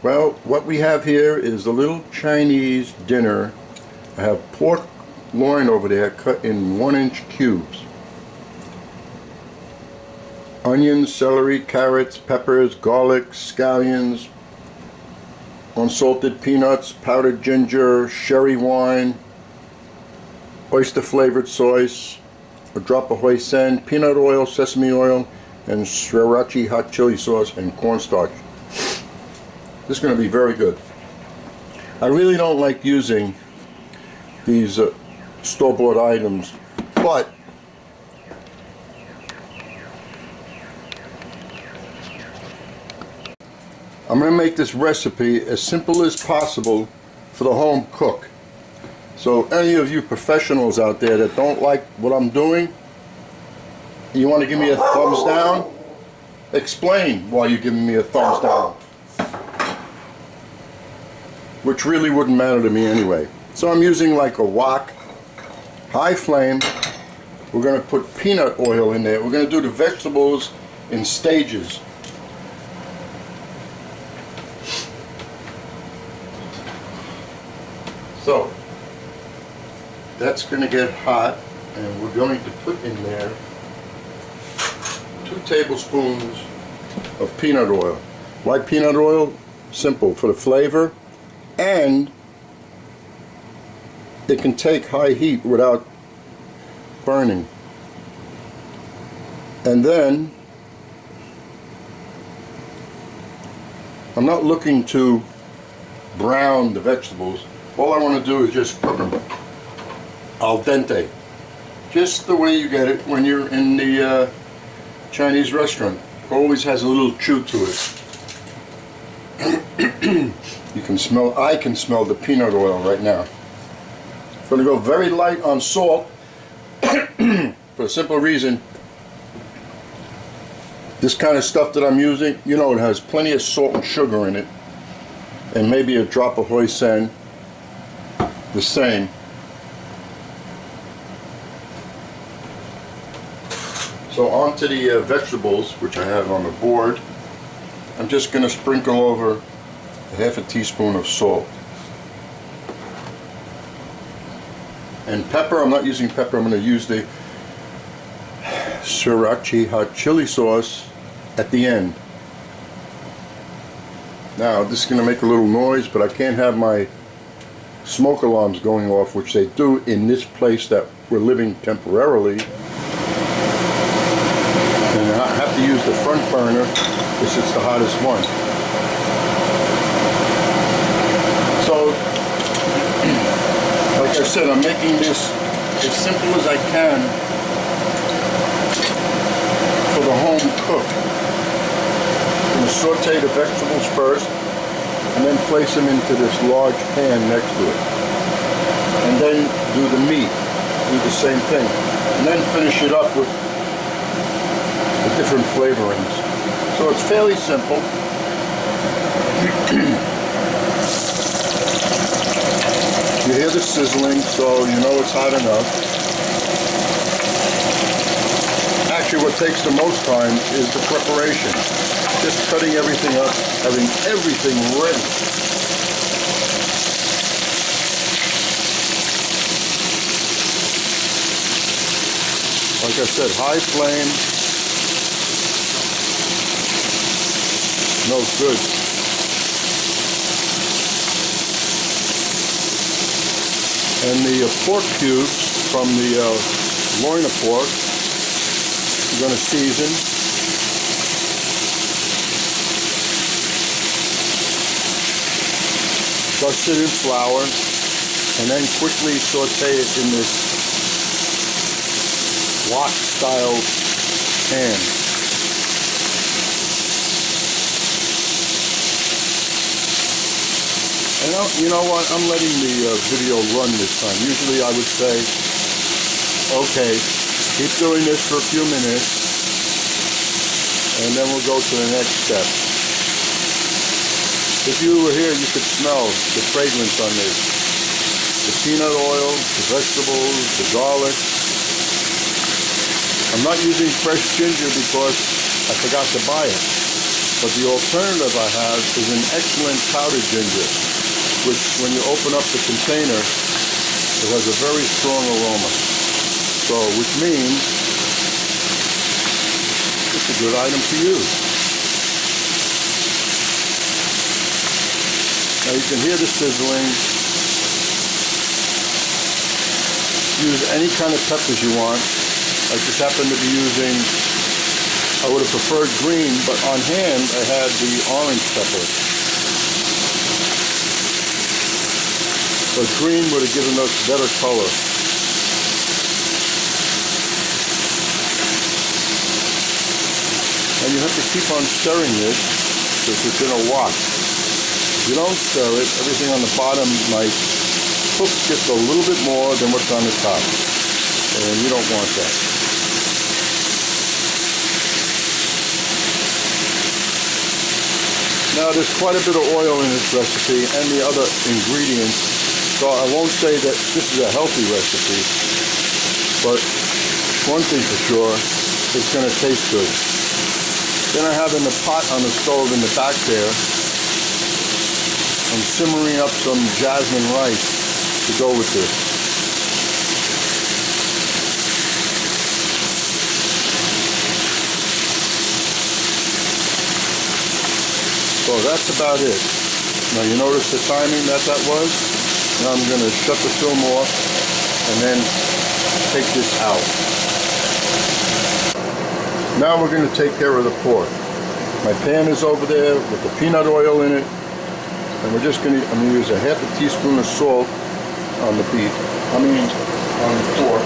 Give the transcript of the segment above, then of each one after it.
Well, what we have here is a little Chinese dinner. I have pork loin over there cut in 1-inch cubes. Onions, celery, carrots, peppers, garlic, scallions, unsalted peanuts, powdered ginger, sherry wine, oyster flavored sauce, a drop of hoisin, peanut oil, sesame oil, and sriracha hot chili sauce and cornstarch. This is going to be very good. I really don't like using these store-bought items, but I'm going to make this recipe as simple as possible for the home cook. So any of you professionals out there that don't like what I'm doing, you want to give me a thumbs down, explain why you're giving me a thumbs down. Which really wouldn't matter to me anyway. So I'm using like a wok, high flame. We're going to put peanut oil in there. We're going to do the vegetables in stages. So that's going to get hot, and we're going to put in there 2 tablespoons of peanut oil. Why peanut oil? Simple, for the flavor, and it can take high heat without burning. And then I'm not looking to brown the vegetables. All I want to do is just cook them al dente, just the way you get it when you're in the Chinese restaurant. Always has a little chew to it. You can smell, I can smell the peanut oil right now. I'm going to go very light on salt for a simple reason. This kind of stuff that I'm using, you know, it has plenty of salt and sugar in it, and maybe a drop of hoisin, the same. So onto the vegetables, which I have on the board. I'm just going to sprinkle over half a teaspoon of salt. And pepper, I'm not using pepper, I'm going to use the sriracha hot chili sauce at the end. Now this is going to make a little noise, but I can't have my smoke alarms going off, which they do in this place that we're living temporarily. And I have to use the front burner because it's the hottest one. So, like I said, I'm making this as simple as I can for the home cook. I'm going to saute the vegetables first and then place them into this large pan next to it. And then do the meat, do the same thing. And then finish it up with the different flavorings. So it's fairly simple. You hear the sizzling, so you know it's hot enough. Actually, what takes the most time is the preparation. Just cutting everything up, having everything ready. Like I said, high flame. Smells good. And the pork cubes from the loin of pork, I'm going to season. Dust it in flour, and then quickly saute it in this wok-style pan. And you know what? I'm letting the video run this time. Usually I would say, okay, keep doing this for a few minutes, and then we'll go to the next step. If you were here, you could smell the fragrance on this. The peanut oil, the vegetables, the garlic. I'm not using fresh ginger because I forgot to buy it. But the alternative I have is an excellent powdered ginger, which when you open up the container, it has a very strong aroma. So, which means it's a good item to use. Now you can hear the sizzling. Use any kind of peppers you want. I just happen to be using, I would have preferred green, but on hand I had the orange pepper. But green would have given us better color. And you have to keep on stirring this because it's in a wok. If you don't stir it, everything on the bottom might cook just a little bit more than what's on the top. And you don't want that. Now there's quite a bit of oil in this recipe and the other ingredients, so I won't say that this is a healthy recipe, but one thing for sure, it's going to taste good. Then I have in the pot on the stove in the back there, I'm simmering up some jasmine rice to go with this. So that's about it. Now you notice the timing that was? Now I'm going to shut the film off and then take this out. Now we're going to take care of the pork. My pan is over there with the peanut oil in it. And I'm going to use a half a teaspoon of salt on the beef. On the pork.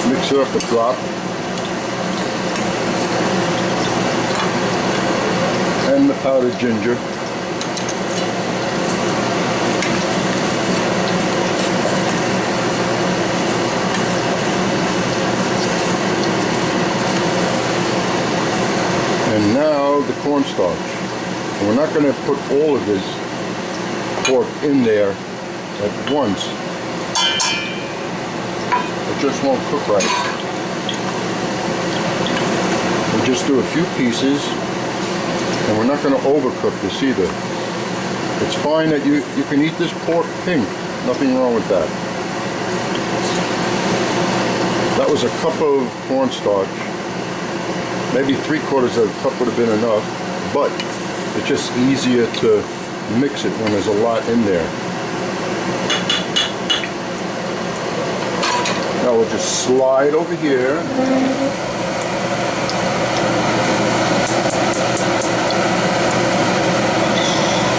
Mix it up a drop. And the powdered ginger. And now the cornstarch. And we're not going to put all of this pork in there at once. It just won't cook right. We'll just do a few pieces, and we're not going to overcook this either. It's fine that you can eat this pork pink. Nothing wrong with that. That was a cup of cornstarch. Maybe 3/4 of a cup would have been enough, but it's just easier to mix it when there's a lot in there. Now we'll just slide over here.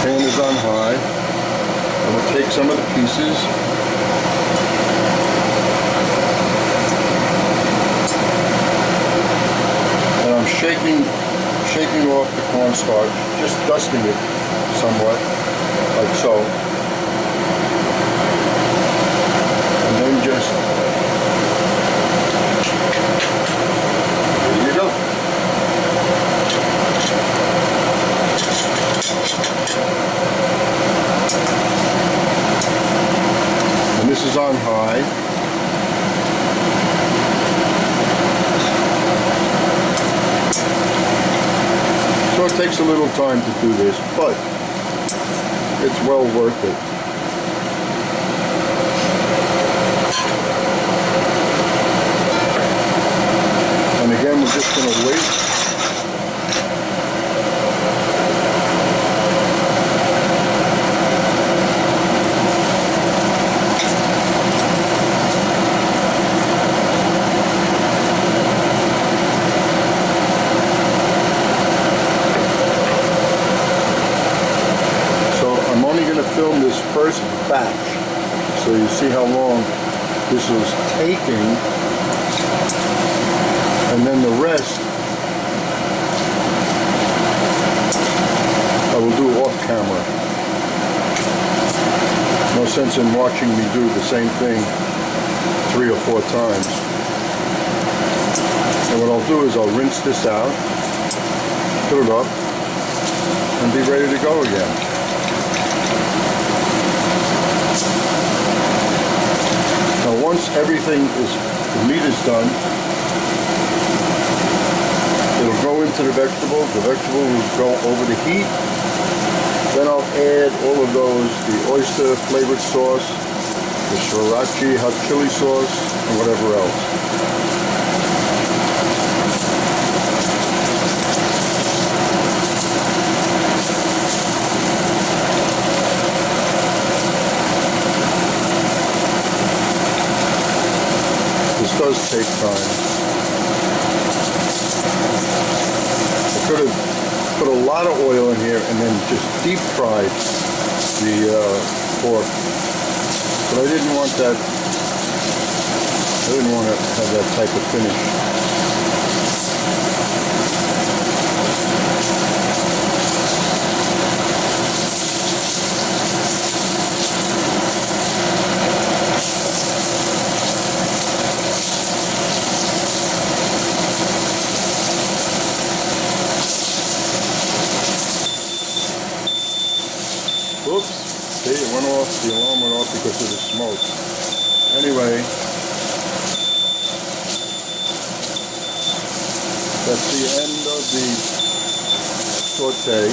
Pan is on high. And we'll take some of the pieces. And I'm shaking off the cornstarch, just dusting it somewhat, like so. And then just and this is on high. So it takes a little time to do this, but it's well worth it. And again, we're just going to wait. Film this first batch so you see how long this was taking, and then the rest I will do off camera. No sense in watching me do the same thing 3 or 4 times. And what I'll do is I'll rinse this out, put it up, and be ready to go again. Now once everything is the meat is done, it'll go into the vegetables. The vegetables will go over the heat. Then I'll add all of those, the oyster flavored sauce, the sriracha hot chili sauce, and whatever else. This does take time. I could have put a lot of oil in here and then just deep fried the pork, but I didn't want that. I didn't want to have that type of finish. Oops, see, it went off, the alarm went off because of the smoke. Anyway, that's the end of the saute,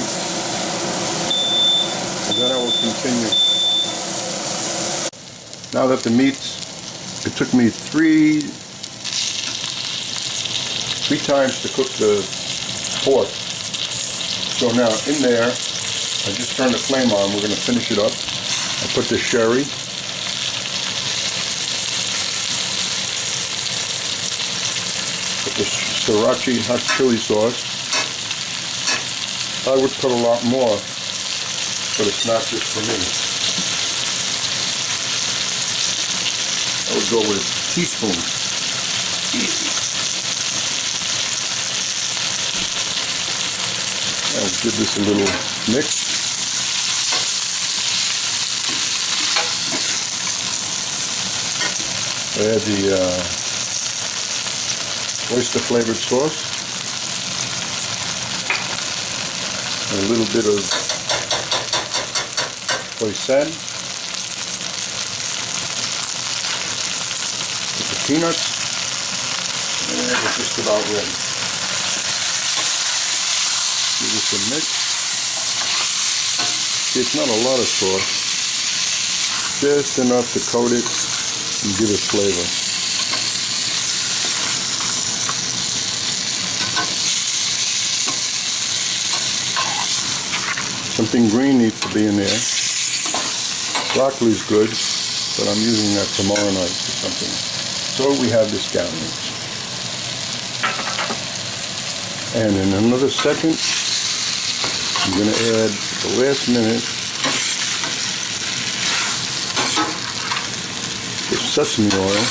and then I will continue. Now that the meat's, it took me three times to cook the pork. So now in there, I just turned the flame on. We're going to finish it up. I put the sherry. Put the sriracha hot chili sauce. I would put a lot more, but it's not just for me. I would go with a teaspoon. I'll give this a little mix. Add the oyster flavored sauce, and a little bit of hoisin, with the peanuts, and it's just about ready. Give this a mix. It's not a lot of sauce, just enough to coat it and give it flavor. Something green needs to be in there. Broccoli's good, but I'm using that tomorrow night for something. So we have the scallions. And in another second, I'm going to add the last minute the sesame oil,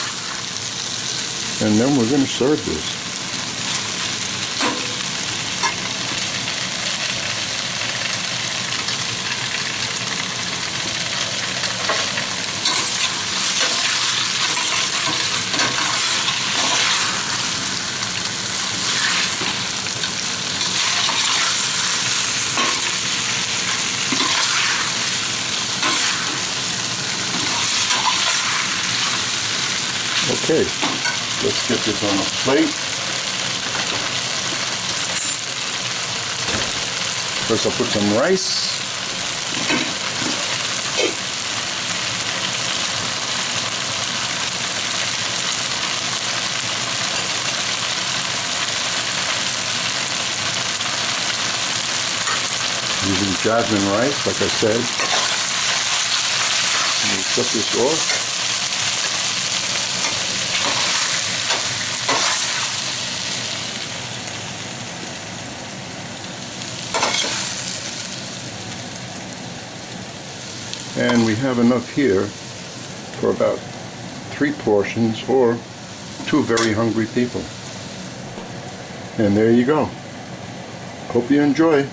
and then we're going to serve this. Okay, let's get this on a plate. First I'll put some rice. Using jasmine rice, like I said. And we'll cut this off. And we have enough here for about 3 portions or 2 very hungry people. And there you go. Hope you enjoy.